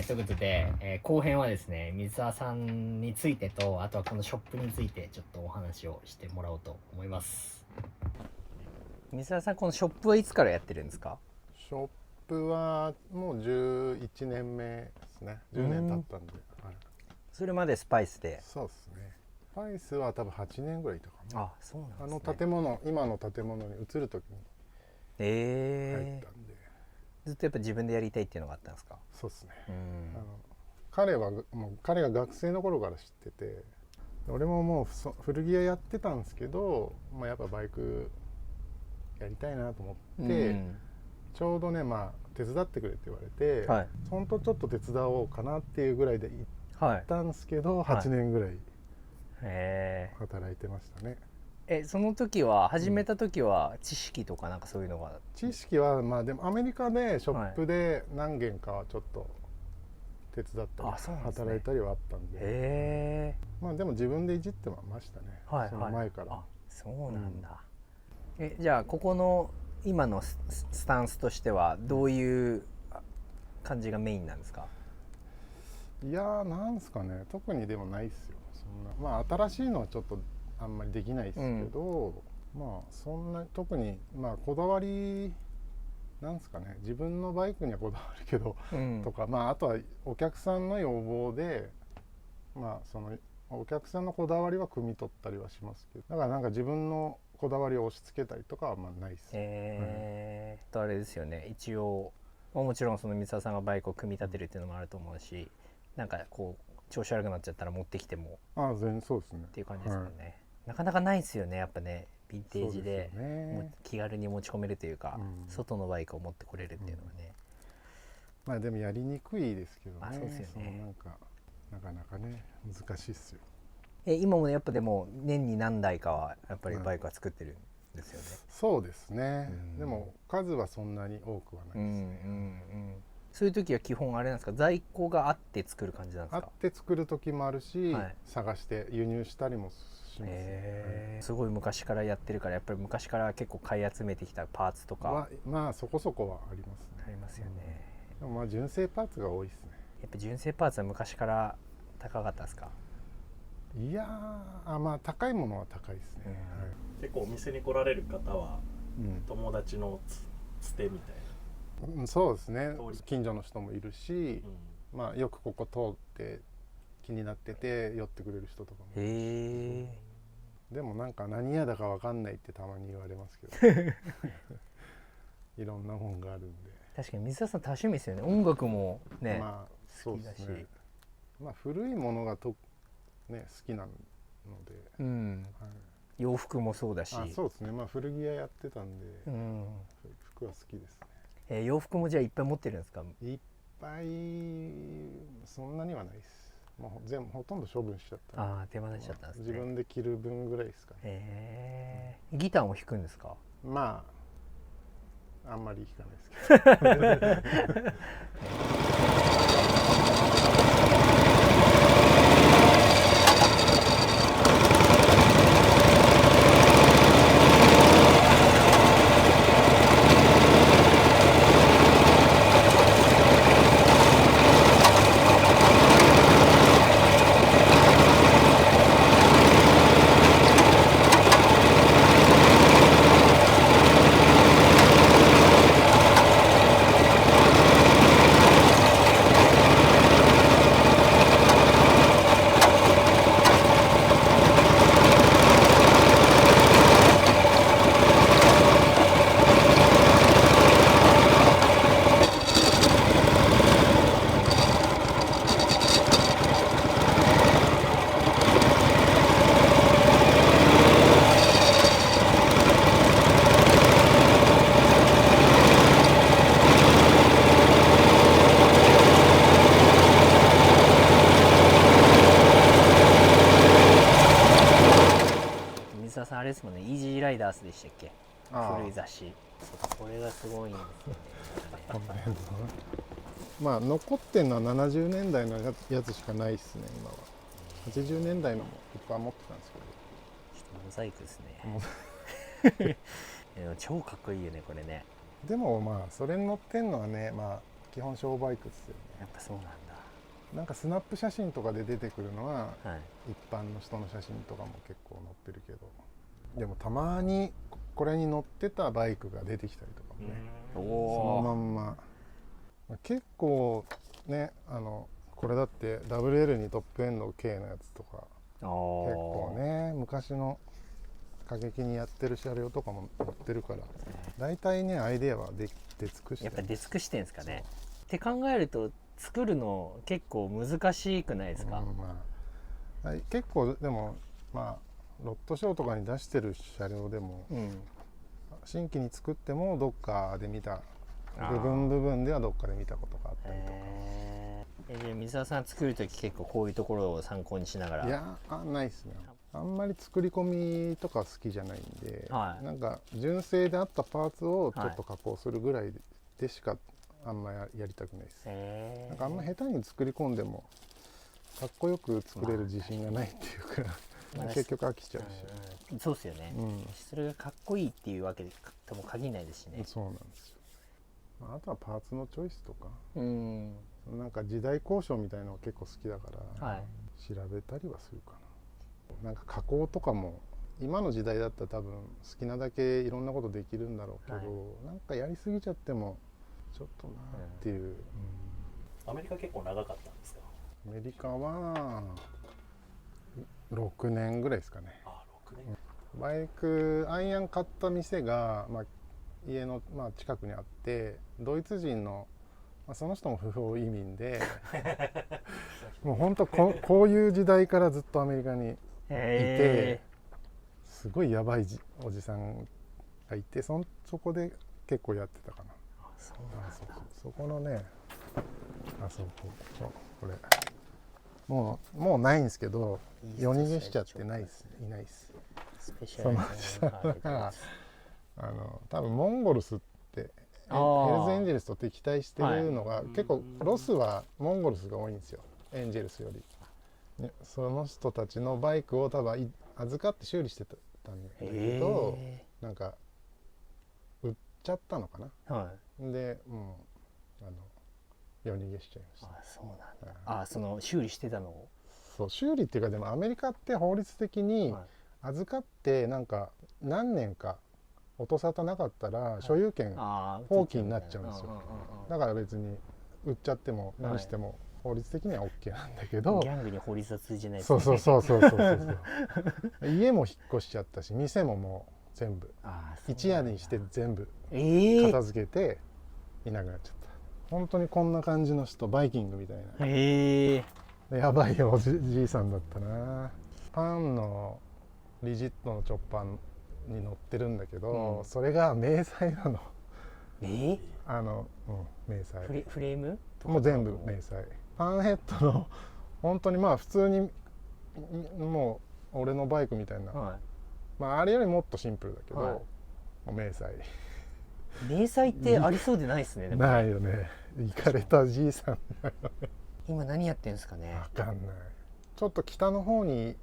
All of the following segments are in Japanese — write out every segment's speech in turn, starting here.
ということで、後編はですね、水沢さんについてと、あとはこのショップについてちょっとお話をしてもらおうと思います。水沢さん、このショップはいつからやってるんですか？ショップはもう11年目ですね。10年経ったんで、はい、それまでスパイスで。そうですね。スパイスは多分8年ぐらいいたかな。あ、そうなんですね。あの建物、今の建物に移る時に入ったんで、ずっとやっぱ自分でやりたいっていうのがあったんですか？そうですね。彼が学生の頃から知ってて、俺ももう古着屋やってたんですけど、やっぱバイクやりたいなと思って、ちょうどね、手伝ってくれって言われて、はい、ほんとちょっと手伝おうかなっていうぐらいで行ったんですけど、8年ぐらい働いてましたね。その時は始めた時は知識とかなんかそういうのが、知識はでもアメリカでショップで何軒かはちょっと手伝ったり、働いたりはあったんで、でも自分でいじってましたね、その前から。あ、そうなんだ。じゃあここの今のスタンスとしてはどういう感じがメインなんですか？いやー、なんすかね、特にでもないっすよ。そんな新しいのはちょっとあんまりできないですけど、そんな特にこだわりなんすかね、自分のバイクにはこだわるけど、とかあとはお客さんの要望でそのお客さんのこだわりは汲み取ったりはしますけど、だからなんか自分のこだわりを押し付けたりとかはないっす。あれですよね、一応もちろんその水沢さんがバイクを組み立てるっていうのもあると思うし、なんかこう調子悪くなっちゃったら持ってきても全然そうですねっていう感じですもんね。なかなかないですよね、やっぱね、ヴィンテージで気軽に持ち込めるというか、外のバイクを持ってこれるっていうのはね、でもやりにくいですけどね。そうですよね。なかなかね、難しいっすよ。今もやっぱでも年に何台かはやっぱりバイクは作ってるんですよね。そうですね、でも数はそんなに多くはないですね。そういう時は基本あれなんですか、在庫があって作る感じなんですか？あって作る時もあるし、探して輸入したりもします。すごい昔からやってるから、やっぱり昔から結構買い集めてきたパーツとかそこそこはありますね。ありますよね。でも純正パーツが多いですね。やっぱ純正パーツは昔から高かったですか？いやー、高いものは高いですね。結構お店に来られる方は、友達のつてみたいな。そうですね、近所の人もいるし、よくここ通って気になってて寄ってくれる人とかも。でもなんか何屋だか分かんないってたまに言われますけどいろんな本があるんで。確かに水田さん多趣味ですよね。音楽もね、好きだし、古いものが好きなので、洋服もそうだし。そうですね、古着屋やってたんで、服は好きですね。洋服もじゃあいっぱい持ってるんですか？いっぱいそんなにはないです。全部ほとんど処分しちゃった。手放しちゃったんですね。自分で着る分ぐらいですかね。ギターも弾くんですか？あんまり弾かないですけど水田さんあれですもんね、イージーライダースでしたっけ？古い雑誌。これがすごいんですよね。残ってるのは70年代のやつしかないですね。今は80年代のもいっぱい持ってたんですけど、ちょっとモザイクですね超かっこいいよねこれね。でもそれに載ってんのはね、基本小バイクですよね。やっぱそうなんだ。なんかスナップ写真とかで出てくるのは、はい。一般の人の写真とかも結構載ってるけど、でもたまにこれに乗ってたバイクが出てきたりとかもね、そのまんま結構ね、これだって WL にトップエンド K のやつとか結構ね、昔の過激にやってる車両とかも乗ってるから、大体ねアイデアは出尽くしてる。やっぱ出尽くしてんですかね。って考えると作るの結構難しくないですか？まあ、結構でもまあロットショーとかに出してる車両でも、新規に作ってもどっかで見た部分ではどっかで見たことがあったりとか。で水沢さん作る時結構こういうところを参考にしながら。いやないですね。あんまり作り込みとか好きじゃないんで、なんか純正であったパーツをちょっと加工するぐらいでしかあんまやりたくないです。なんかあんま下手に作り込んでもかっこよく作れる自信がないっていうか、結局飽きちゃうし。そうですよね、それがかっこいいっていうわけとも限らないですしね。そうなんですよ。あとはパーツのチョイスとか、なんか時代交渉みたいなのが結構好きだから、調べたりはするかな。なんか加工とかも今の時代だったら多分好きなだけいろんなことできるんだろうけど、なんかやりすぎちゃってもちょっとなっていう、アメリカ結構長かったんですか？アメリカは6年ぐらいですかね。6年。バイクアイアン買った店が、家の、近くにあって、ドイツ人の、その人も不法移民でもう本当こういう時代からずっとアメリカにいて、すごいやばいおじさんがいて、そこで結構やってたかな。そこのね、これもうないんですけど、夜逃げしちゃっていないです。スペシャルな多分モンゴルスってヘルズエンジェルスと敵対してるのが、結構ロスはモンゴルスが多いんですよ、エンジェルスより、ね、その人たちのバイクを多分預かって修理してたんだけど、なんか売っちゃったのかな、で夜逃げしちゃいました。そうなんだ。その修理してたのを。そう修理っていうか、でもアメリカって法律的に預かってなんか何年か音沙汰なかったら所有権放棄になっちゃうんですよ。だから別に売っちゃっても何しても法律的には OK なんだけど、ギャングに法律は通じないですね。そう家も引っ越しちゃったし、店ももう全部一夜にして全部片付けていなくなっちゃった。本当にこんな感じの人、バイキングみたいな、やばいおじいさんだったな。パンのリジットのチョッパーに乗ってるんだけど、それが迷彩なの。迷彩フレームもう全部迷彩。パンヘッドの本当に普通にもう俺のバイクみたいな、あれよりもっとシンプルだけど、もう迷彩。迷彩ってありそうでないですね。ないよね。イカれたじいさんだよね。今何やってんですかね。分かんない。ちょっと北の方に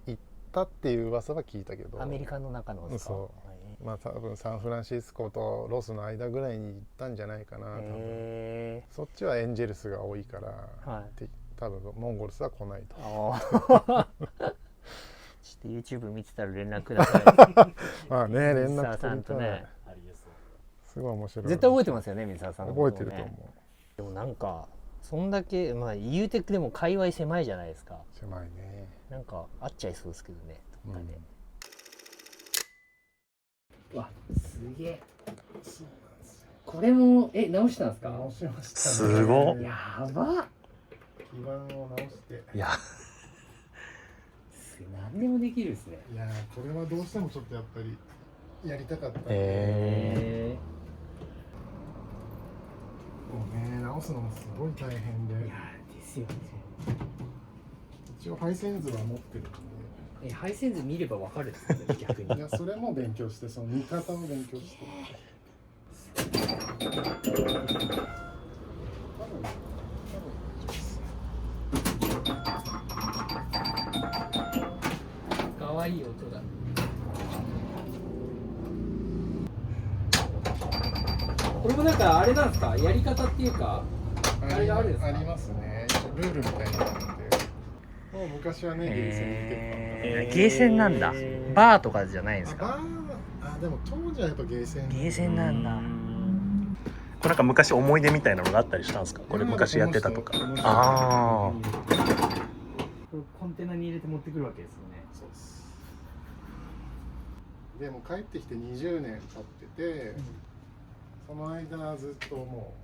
行ったっていう噂は聞いたけど、アメリカの中のですか。多分サンフランシスコとロスの間ぐらいに行ったんじゃないかな。そっちはエンジェルスが多いから、多分モンゴルスは来ないと。ちょっと YouTube 見てたら連絡ください。連絡さんとね。すごい面白い。絶対覚えてますよね、水沢さんのことね。覚えてると思う。でもなんかそんだけ言うてでも界隈狭いじゃないですか。狭いね。なんかあっちゃいそうですけどね、どっかで。わ、すげえ。これも直したんですか？直しましたね。すごい。やば。基板を直して。いや。何でもできるですね。いやこれはどうしてもちょっとやっぱりやりたかった。もうね、直すのもすごい大変で。いやですよね。一応配線図は持ってるんで。配線図見ればわかるんですかね、逆に。いや、それも勉強して、その見方を勉強して。可愛い音だ。これもなんかあれなんですか、やり方っていうかあれがあるんですか？ありますね。ルールみたいになってて、もう昔はねゲーセン見てた。ゲーセンなんだ。バーとかじゃないんですか？でも当時はやっぱゲーセン。ゲーセンなんだ。これなんか昔思い出みたいなのがあったりしたんですか？これ昔やってたとか。ああ。コンテナに入れて持ってくるわけですよね。そうです。でも帰ってきて20年経ってて、その間ずっとも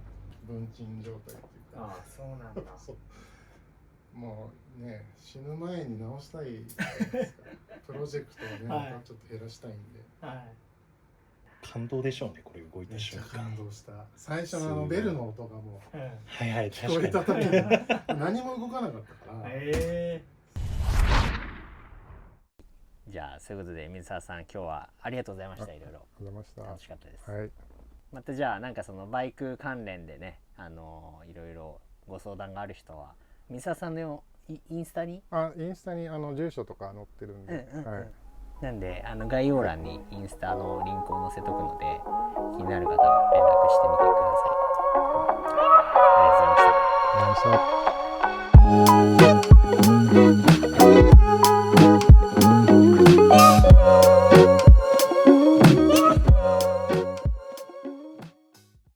う文鎮状態っていうか。ああ、そうなんだ。もうね、死ぬ前に直したいじゃないですか。プロジェクトをね、はいまたちょっと減らしたいんで。はい。感動でしょうね、これ動いためっちゃ瞬間。感動した。最初のベルの音がもうはいはい、聞こえた時に何も動かなかったから。じゃあそういうことで水沢さん今日はありがとうございました。いろいろありがとうございました。楽しかったです。はい。またじゃあなんかそのバイク関連でね、いろいろご相談がある人は水沢さんのインスタにインスタに住所とか載ってるんで、はい。なんで概要欄にインスタのリンクを載せとくので気になる方は連絡してみてください。ありがとうございました。ありがとうございました。